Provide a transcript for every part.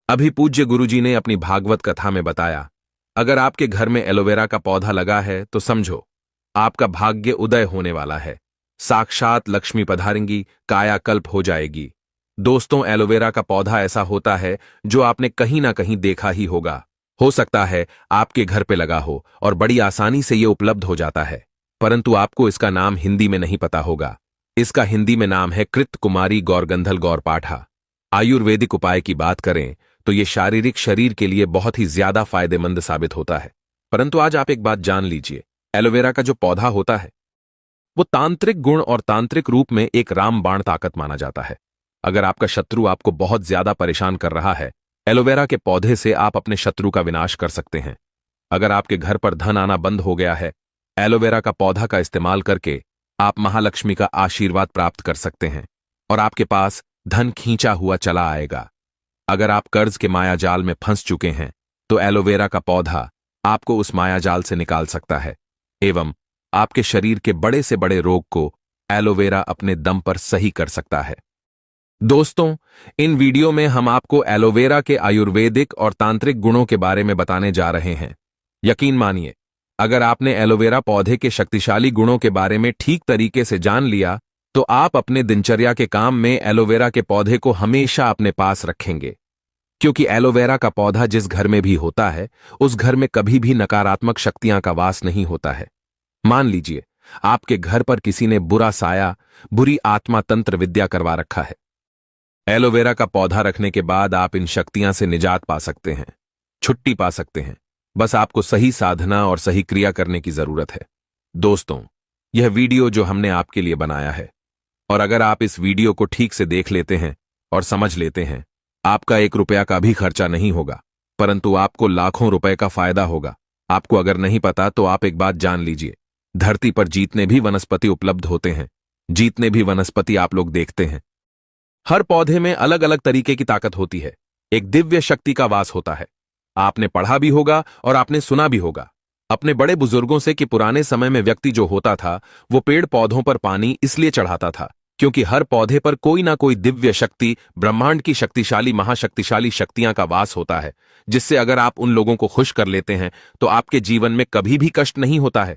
अभी पूज्य गुरुजी ने अपनी भागवत कथा में बताया, अगर आपके घर में एलोवेरा का पौधा लगा है तो समझो आपका भाग्य उदय होने वाला है। साक्षात लक्ष्मी पधारेंगी, कायाकल्प हो जाएगी। दोस्तों, एलोवेरा का पौधा ऐसा होता है जो आपने कहीं ना कहीं देखा ही होगा। हो सकता है आपके घर पे लगा हो और बड़ी आसानी से ये उपलब्ध हो जाता है, परंतु आपको इसका नाम हिंदी में नहीं पता होगा। इसका हिंदी में नाम है कृतकुमारी गौरगंधल गौरपाठा। आयुर्वेदिक उपाय की बात करें तो ये शारीरिक शरीर के लिए बहुत ही ज्यादा फायदेमंद साबित होता है। परंतु आज आप एक बात जान लीजिए, एलोवेरा का जो पौधा होता है वो तांत्रिक गुण और तांत्रिक रूप में एक रामबाण ताकत माना जाता है। अगर आपका शत्रु आपको बहुत ज्यादा परेशान कर रहा है, एलोवेरा के पौधे से आप अपने शत्रु का विनाश कर सकते हैं। अगर आपके घर पर धन आना बंद हो गया है, एलोवेरा का पौधा का इस्तेमाल करके आप महालक्ष्मी का आशीर्वाद प्राप्त कर सकते हैं और आपके पास धन खींचा हुआ चला आएगा। अगर आप कर्ज के मायाजाल में फंस चुके हैं तो एलोवेरा का पौधा आपको उस मायाजाल से निकाल सकता है एवं आपके शरीर के बड़े से बड़े रोग को एलोवेरा अपने दम पर सही कर सकता है। दोस्तों, इन वीडियो में हम आपको एलोवेरा के आयुर्वेदिक और तांत्रिक गुणों के बारे में बताने जा रहे हैं। यकीन मानिए, अगर आपने एलोवेरा पौधे के शक्तिशाली गुणों के बारे में ठीक तरीके से जान लिया तो आप अपने दिनचर्या के काम में एलोवेरा के पौधे को हमेशा अपने पास रखेंगे, क्योंकि एलोवेरा का पौधा जिस घर में भी होता है उस घर में कभी भी नकारात्मक शक्तियां का वास नहीं होता है। मान लीजिए आपके घर पर किसी ने बुरा साया, बुरी आत्मा तंत्र विद्या करवा रखा है। एलोवेरा का पौधा रखने के बाद आप इन शक्तियां से निजात पा सकते हैं, छुट्टी पा सकते हैं। बस आपको सही साधना और सही क्रिया करने की जरूरत है। दोस्तों, यह वीडियो जो हमने आपके लिए बनाया है, और अगर आप इस वीडियो को ठीक से देख लेते हैं और समझ लेते हैं, आपका 1 रुपया का भी खर्चा नहीं होगा, परंतु आपको लाखों रुपए का फायदा होगा। आपको अगर नहीं पता तो आप एक बात जान लीजिए, धरती पर जितने भी वनस्पति उपलब्ध होते हैं, जितने भी वनस्पति आप लोग देखते हैं, हर पौधे में अलग अलग तरीके की ताकत होती है। एक दिव्य शक्ति का वास होता है। आपने पढ़ा भी होगा और आपने सुना भी होगा अपने बड़े बुजुर्गों से कि पुराने समय में व्यक्ति जो होता था वो पेड़ पौधों पर पानी इसलिए चढ़ाता था क्योंकि हर पौधे पर कोई ना कोई दिव्य शक्ति, ब्रह्मांड की शक्तिशाली महाशक्तिशाली शक्तियां का वास होता है, जिससे अगर आप उन लोगों को खुश कर लेते हैं तो आपके जीवन में कभी भी कष्ट नहीं होता है।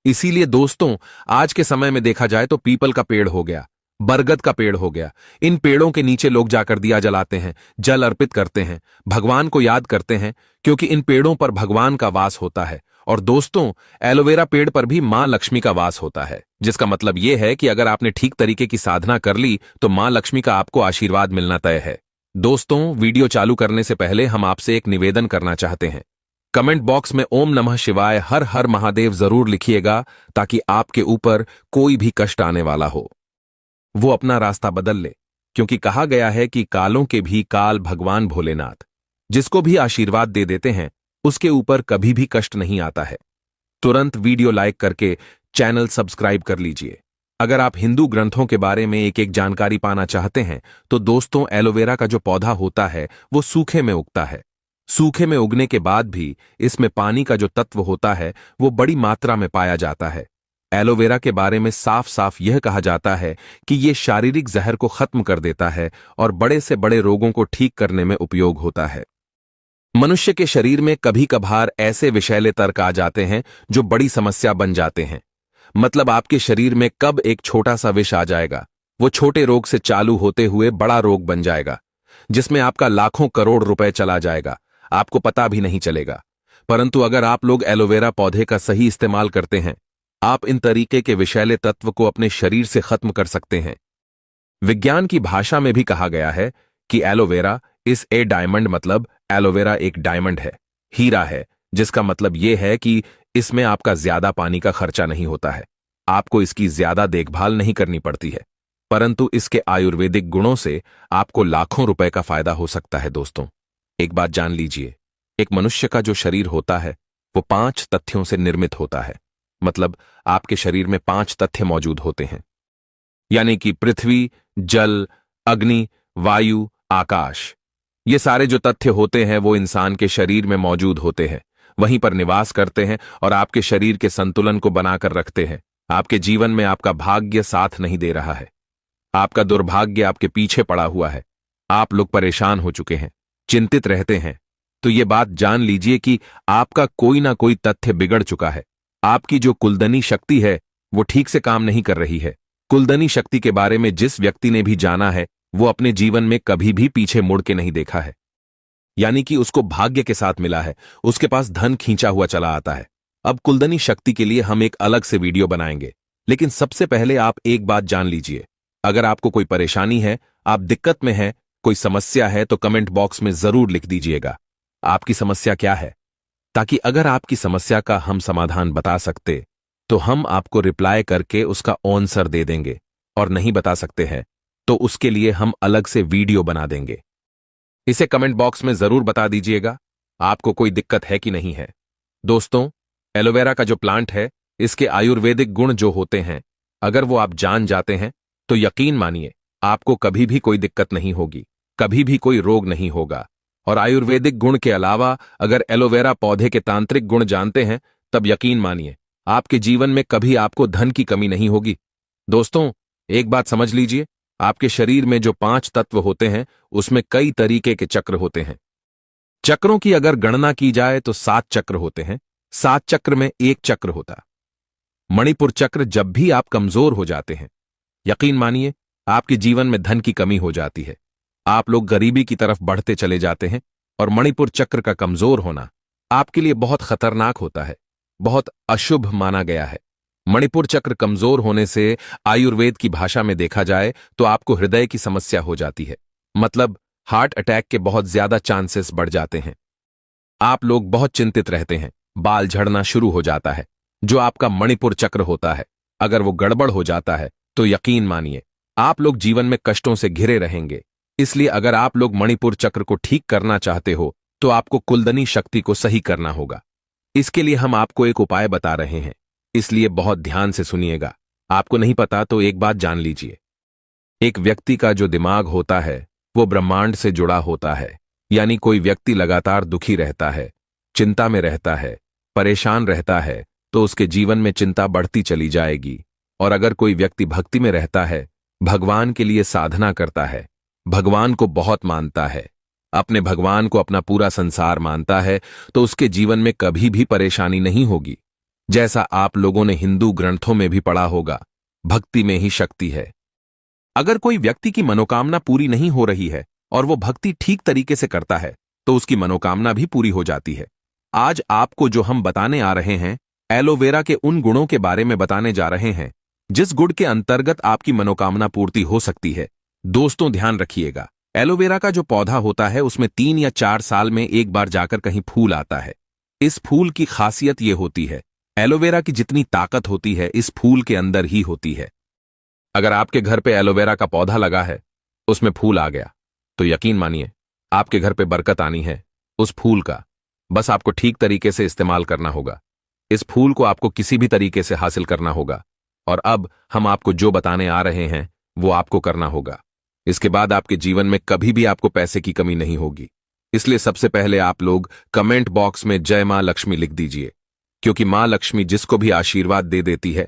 इसीलिए दोस्तों, आज के समय में देखा जाए तो पीपल का पेड़ हो गया, बरगद का पेड़ हो गया, इन पेड़ों के नीचे लोग जाकर दिया जलाते हैं, जल अर्पित करते हैं, भगवान को याद करते हैं, क्योंकि इन पेड़ों पर भगवान का वास होता है। और दोस्तों, एलोवेरा पेड़ पर भी मां लक्ष्मी का वास होता है, जिसका मतलब यह है कि अगर आपने ठीक तरीके की साधना कर ली तो मां लक्ष्मी का आपको आशीर्वाद मिलना तय है। दोस्तों, वीडियो चालू करने से पहले हम आपसे एक निवेदन करना चाहते हैं। कमेंट बॉक्स में ओम नमः शिवाय, हर हर महादेव जरूर लिखिएगा, ताकि आपके ऊपर कोई भी कष्ट आने वाला हो वो अपना रास्ता बदल ले, क्योंकि कहा गया है कि कालों के भी काल भगवान भोलेनाथ जिसको भी आशीर्वाद दे देते हैं उसके ऊपर कभी भी कष्ट नहीं आता है। तुरंत वीडियो लाइक करके चैनल सब्सक्राइब कर लीजिए। अगर आप हिंदू ग्रंथों के बारे में एक एक जानकारी पाना चाहते हैं तो दोस्तों, एलोवेरा का जो पौधा होता है वो सूखे में उगता है। सूखे में उगने के बाद भी इसमें पानी का जो तत्व होता है वो बड़ी मात्रा में पाया जाता है। एलोवेरा के बारे में साफ साफ यह कहा जाता है कि ये शारीरिक जहर को खत्म कर देता है और बड़े से बड़े रोगों को ठीक करने में उपयोग होता है। मनुष्य के शरीर में कभी कभार ऐसे विषैले तर्क आ जाते हैं जो बड़ी समस्या बन जाते हैं। मतलब आपके शरीर में कब एक छोटा सा विष आ जाएगा, वो छोटे रोग से चालू होते हुए बड़ा रोग बन जाएगा, जिसमें आपका लाखों करोड़ रुपए चला जाएगा, आपको पता भी नहीं चलेगा। परंतु अगर आप लोग एलोवेरा पौधे का सही इस्तेमाल करते हैं, आप इन तरीके के विषैले तत्व को अपने शरीर से खत्म कर सकते हैं। विज्ञान की भाषा में भी कहा गया है कि एलोवेरा इज ए डायमंड, मतलब एलोवेरा एक डायमंड है, हीरा है, जिसका मतलब यह है कि इसमें आपका ज्यादा पानी का खर्चा नहीं होता है, आपको इसकी ज्यादा देखभाल नहीं करनी पड़ती है, परंतु इसके आयुर्वेदिक गुणों से आपको लाखों रुपए का फायदा हो सकता है। दोस्तों, एक बात जान लीजिए, एक मनुष्य का जो शरीर होता है वो 5 तथ्यों से निर्मित होता है। मतलब आपके शरीर में 5 तथ्य मौजूद होते हैं, यानी कि पृथ्वी, जल, अग्नि, वायु, आकाश। ये सारे जो तथ्य होते हैं वो इंसान के शरीर में मौजूद होते हैं, वहीं पर निवास करते हैं और आपके शरीर के संतुलन को बनाकर रखते हैं। आपके जीवन में आपका भाग्य साथ नहीं दे रहा है, आपका दुर्भाग्य आपके पीछे पड़ा हुआ है, आप लोग परेशान हो चुके हैं, चिंतित रहते हैं, तो ये बात जान लीजिए कि आपका कोई ना कोई तथ्य बिगड़ चुका है। आपकी जो कुलदनी शक्ति है वो ठीक से काम नहीं कर रही है। कुलदनी शक्ति के बारे में जिस व्यक्ति ने भी जाना है वो अपने जीवन में कभी भी पीछे मुड़ के नहीं देखा है। यानी कि उसको भाग्य के साथ मिला है, उसके पास धन खींचा हुआ चला आता है। अब कुलदनी शक्ति के लिए हम एक अलग से वीडियो बनाएंगे, लेकिन सबसे पहले आप एक बात जान लीजिए। अगर आपको कोई परेशानी है, आप दिक्कत में हैं, कोई समस्या है, तो कमेंट बॉक्स में जरूर लिख दीजिएगा आपकी समस्या क्या है, ताकि अगर आपकी समस्या का हम समाधान बता सकते तो हम आपको रिप्लाई करके उसका आंसर दे देंगे, और नहीं बता सकते हैं तो उसके लिए हम अलग से वीडियो बना देंगे। इसे कमेंट बॉक्स में जरूर बता दीजिएगा आपको कोई दिक्कत है कि नहीं है। दोस्तों, एलोवेरा का जो प्लांट है, इसके आयुर्वेदिक गुण जो होते हैं, अगर वो आप जान जाते हैं तो यकीन मानिए आपको कभी भी कोई दिक्कत नहीं होगी, कभी भी कोई रोग नहीं होगा। और आयुर्वेदिक गुण के अलावा अगर एलोवेरा पौधे के तांत्रिक गुण जानते हैं, तब यकीन मानिए आपके जीवन में कभी आपको धन की कमी नहीं होगी। दोस्तों, एक बात समझ लीजिए, आपके शरीर में जो 5 तत्व होते हैं उसमें कई तरीके के चक्र होते हैं। चक्रों की अगर गणना की जाए तो 7 चक्र होते हैं। 7 चक्र में एक चक्र होता मणिपुर चक्र। जब भी आप कमजोर हो जाते हैं, यकीन मानिए आपके जीवन में धन की कमी हो जाती है, आप लोग गरीबी की तरफ बढ़ते चले जाते हैं। और मणिपुर चक्र का कमजोर होना आपके लिए बहुत खतरनाक होता है, बहुत अशुभ माना गया है। मणिपुर चक्र कमजोर होने से आयुर्वेद की भाषा में देखा जाए तो आपको हृदय की समस्या हो जाती है, मतलब हार्ट अटैक के बहुत ज्यादा चांसेस बढ़ जाते हैं। आप लोग बहुत चिंतित रहते हैं, बाल झड़ना शुरू हो जाता है। जो आपका मणिपुर चक्र होता है, अगर वो गड़बड़ हो जाता है तो यकीन मानिए आप लोग जीवन में कष्टों से घिरे रहेंगे। इसलिए अगर आप लोग मणिपुर चक्र को ठीक करना चाहते हो तो आपको कुलदनी शक्ति को सही करना होगा। इसके लिए हम आपको एक उपाय बता रहे हैं, इसलिए बहुत ध्यान से सुनिएगा। आपको नहीं पता तो एक बात जान लीजिए। एक व्यक्ति का जो दिमाग होता है वो ब्रह्मांड से जुड़ा होता है। यानी कोई व्यक्ति लगातार दुखी रहता है, चिंता में रहता है, परेशान रहता है, तो उसके जीवन में चिंता बढ़ती चली जाएगी। और अगर कोई व्यक्ति भक्ति में रहता है, भगवान के लिए साधना करता है, भगवान को बहुत मानता है, अपने भगवान को अपना पूरा संसार मानता है, तो उसके जीवन में कभी भी परेशानी नहीं होगी। जैसा आप लोगों ने हिंदू ग्रंथों में भी पढ़ा होगा, भक्ति में ही शक्ति है। अगर कोई व्यक्ति की मनोकामना पूरी नहीं हो रही है और वो भक्ति ठीक तरीके से करता है तो उसकी मनोकामना भी पूरी हो जाती है। आज आपको जो हम बताने आ रहे हैं, एलोवेरा के उन गुणों के बारे में बताने जा रहे हैं जिस गुण के अंतर्गत आपकी मनोकामना पूर्ति हो सकती है। दोस्तों, ध्यान रखिएगा, एलोवेरा का जो पौधा होता है उसमें 3 या 4 साल में एक बार जाकर कहीं फूल आता है। इस फूल की खासियत ये होती है, एलोवेरा की जितनी ताकत होती है इस फूल के अंदर ही होती है। अगर आपके घर पे एलोवेरा का पौधा लगा है, उसमें फूल आ गया, तो यकीन मानिए आपके घर पे बरकत आनी है उस फूल का। बस आपको ठीक तरीके से इस्तेमाल करना होगा। इस फूल को आपको किसी भी तरीके से हासिल करना होगा। और अब हम आपको जो बताने आ रहे हैं वो आपको करना होगा। इसके बाद आपके जीवन में कभी भी आपको पैसे की कमी नहीं होगी। इसलिए सबसे पहले आप लोग कमेंट बॉक्स में जय मां लक्ष्मी लिख दीजिए, क्योंकि मां लक्ष्मी जिसको भी आशीर्वाद दे देती है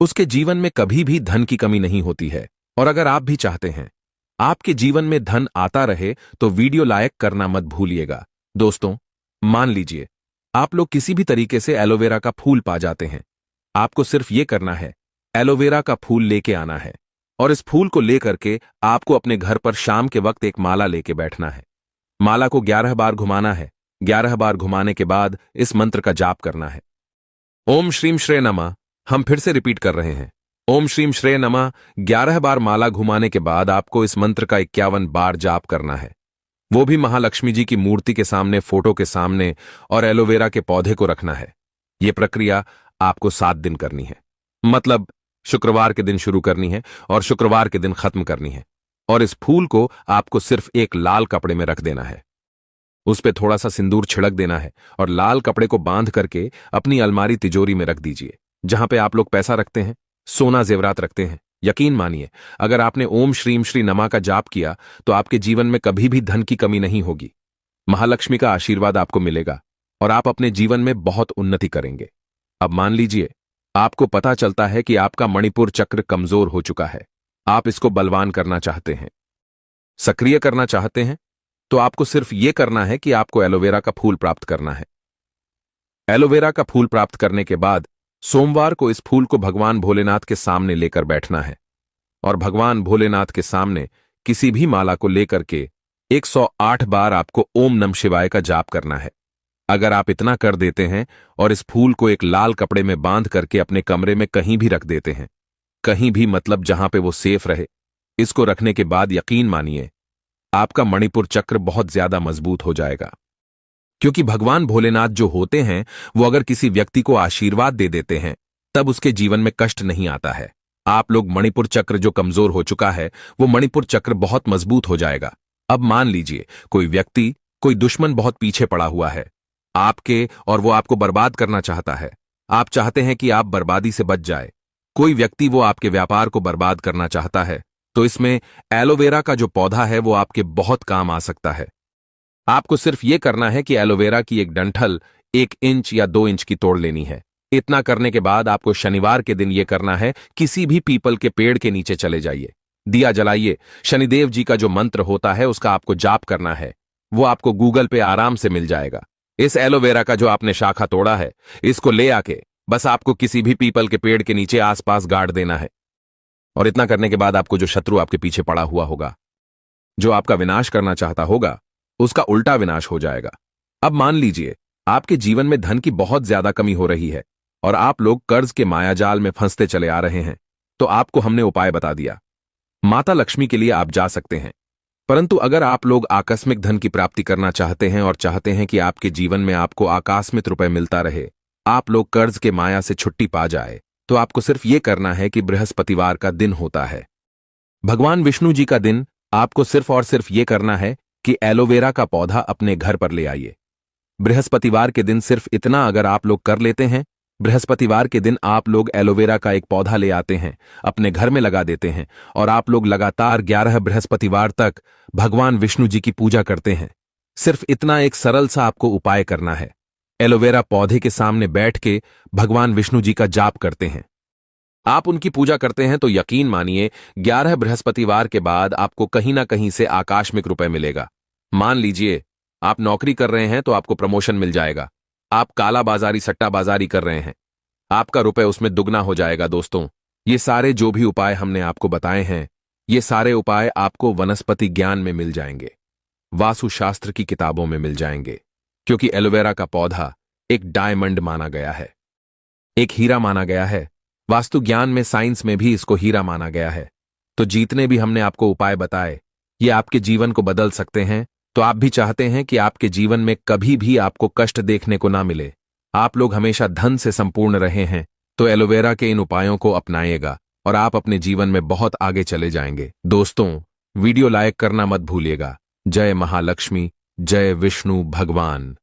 उसके जीवन में कभी भी धन की कमी नहीं होती है। और अगर आप भी चाहते हैं आपके जीवन में धन आता रहे तो वीडियो लाइक करना मत भूलिएगा। दोस्तों, मान लीजिए आप लोग किसी भी तरीके से एलोवेरा का फूल पा जाते हैं, आपको सिर्फ ये करना है, एलोवेरा का फूल लेके आना है और इस फूल को लेकर के आपको अपने घर पर शाम के वक्त एक माला लेके बैठना है। माला को 11 बार घुमाना है। 11 बार घुमाने के बाद इस मंत्र का जाप करना है, ओम श्रीम श्रेय नमः। हम फिर से रिपीट कर रहे हैं, ओम श्रीम श्रेय नमः। 11 बार माला घुमाने के बाद आपको इस मंत्र का 51 बार जाप करना है, वो भी महालक्ष्मी जी की मूर्ति के सामने, फोटो के सामने, और एलोवेरा के पौधे को रखना है। यह प्रक्रिया आपको 7 दिन करनी है, मतलब शुक्रवार के दिन शुरू करनी है और शुक्रवार के दिन खत्म करनी है। और इस फूल को आपको सिर्फ एक लाल कपड़े में रख देना है, उस पे थोड़ा सा सिंदूर छिड़क देना है और लाल कपड़े को बांध करके अपनी अलमारी तिजोरी में रख दीजिए, जहां पे आप लोग पैसा रखते हैं, सोना जेवरात रखते हैं। यकीन मानिए अगर आपने ओम श्रीम श्री नमा का जाप किया तो आपके जीवन में कभी भी धन की कमी नहीं होगी। महालक्ष्मी का आशीर्वाद आपको मिलेगा और आप अपने जीवन में बहुत उन्नति करेंगे। अब मान लीजिए आपको पता चलता है कि आपका मणिपुर चक्र कमजोर हो चुका है, आप इसको बलवान करना चाहते हैं, सक्रिय करना चाहते हैं, तो आपको सिर्फ ये करना है कि आपको एलोवेरा का फूल प्राप्त करना है। एलोवेरा का फूल प्राप्त करने के बाद सोमवार को इस फूल को भगवान भोलेनाथ के सामने लेकर बैठना है और भगवान भोलेनाथ के सामने किसी भी माला को लेकर के 108 बार आपको ओम नमः शिवाय का जाप करना है। अगर आप इतना कर देते हैं और इस फूल को एक लाल कपड़े में बांध करके अपने कमरे में कहीं भी रख देते हैं, कहीं भी मतलब जहां पे वो सेफ रहे, इसको रखने के बाद यकीन मानिए आपका मणिपुर चक्र बहुत ज्यादा मजबूत हो जाएगा। क्योंकि भगवान भोलेनाथ जो होते हैं वो अगर किसी व्यक्ति को आशीर्वाद दे देते हैं तब उसके जीवन में कष्ट नहीं आता है। आप लोग मणिपुर चक्र जो कमजोर हो चुका है वो मणिपुर चक्र बहुत मजबूत हो जाएगा। अब मान लीजिए कोई व्यक्ति, कोई दुश्मन बहुत पीछे पड़ा हुआ है आपके और वो आपको बर्बाद करना चाहता है। आप चाहते हैं कि आप बर्बादी से बच जाए। कोई व्यक्ति वो आपके व्यापार को बर्बाद करना चाहता है, तो इसमें एलोवेरा का जो पौधा है वो आपके बहुत काम आ सकता है। आपको सिर्फ ये करना है कि एलोवेरा की एक डंठल 1 इंच या 2 इंच की तोड़ लेनी है। इतना करने के बाद आपको शनिवार के दिन ये करना है, किसी भी पीपल के पेड़ के नीचे चले जाइए, दिया जलाइए, शनिदेव जी का जो मंत्र होता है उसका आपको जाप करना है। वो आपको गूगल पे आराम से मिल जाएगा। इस एलोवेरा का जो आपने शाखा तोड़ा है इसको ले आके बस आपको किसी भी पीपल के पेड़ के नीचे आसपास गाड़ देना है। और इतना करने के बाद आपको जो शत्रु आपके पीछे पड़ा हुआ होगा, जो आपका विनाश करना चाहता होगा, उसका उल्टा विनाश हो जाएगा। अब मान लीजिए आपके जीवन में धन की बहुत ज्यादा कमी हो रही है और आप लोग कर्ज के मायाजाल में फंसते चले आ रहे हैं, तो आपको हमने उपाय बता दिया। माता लक्ष्मी के लिए आप जा सकते हैं। परंतु अगर आप लोग आकस्मिक धन की प्राप्ति करना चाहते हैं और चाहते हैं कि आपके जीवन में आपको आकस्मिक रुपए मिलता रहे, आप लोग कर्ज के माया से छुट्टी पा जाए, तो आपको सिर्फ ये करना है कि बृहस्पतिवार का दिन होता है, भगवान विष्णु जी का दिन, आपको सिर्फ और सिर्फ ये करना है कि एलोवेरा का पौधा अपने घर पर ले आइए। बृहस्पतिवार के दिन सिर्फ इतना अगर आप लोग कर लेते हैं, बृहस्पतिवार के दिन आप लोग एलोवेरा का एक पौधा ले आते हैं, अपने घर में लगा देते हैं और आप लोग लगातार 11 बृहस्पतिवार तक भगवान विष्णु जी की पूजा करते हैं। सिर्फ इतना एक सरल सा आपको उपाय करना है। एलोवेरा पौधे के सामने बैठ के भगवान विष्णु जी का जाप करते हैं, आप उनकी पूजा करते हैं, तो यकीन मानिए 11 बृहस्पतिवार के बाद आपको कहीं ना कहीं से आकस्मिक रुपए मिलेगा। मान लीजिए आप नौकरी कर रहे हैं तो आपको प्रमोशन मिल जाएगा। आप काला बाजारी, सट्टा बाजारी कर रहे हैं, आपका रुपए उसमें दुगना हो जाएगा। दोस्तों, ये सारे जो भी उपाय हमने आपको बताए हैं, ये सारे उपाय आपको वनस्पति ज्ञान में मिल जाएंगे, वास्तुशास्त्र की किताबों में मिल जाएंगे। क्योंकि एलोवेरा का पौधा एक डायमंड माना गया है, एक हीरा माना गया है। वास्तु ज्ञान में, साइंस में भी इसको हीरा माना गया है। तो जितने भी हमने आपको उपाय बताए, ये आपके जीवन को बदल सकते हैं। तो आप भी चाहते हैं कि आपके जीवन में कभी भी आपको कष्ट देखने को ना मिले, आप लोग हमेशा धन से संपूर्ण रहे हैं, तो एलोवेरा के इन उपायों को अपनाइएगा और आप अपने जीवन में बहुत आगे चले जाएंगे। दोस्तों, वीडियो लाइक करना मत भूलिएगा। जय महालक्ष्मी, जय विष्णु भगवान।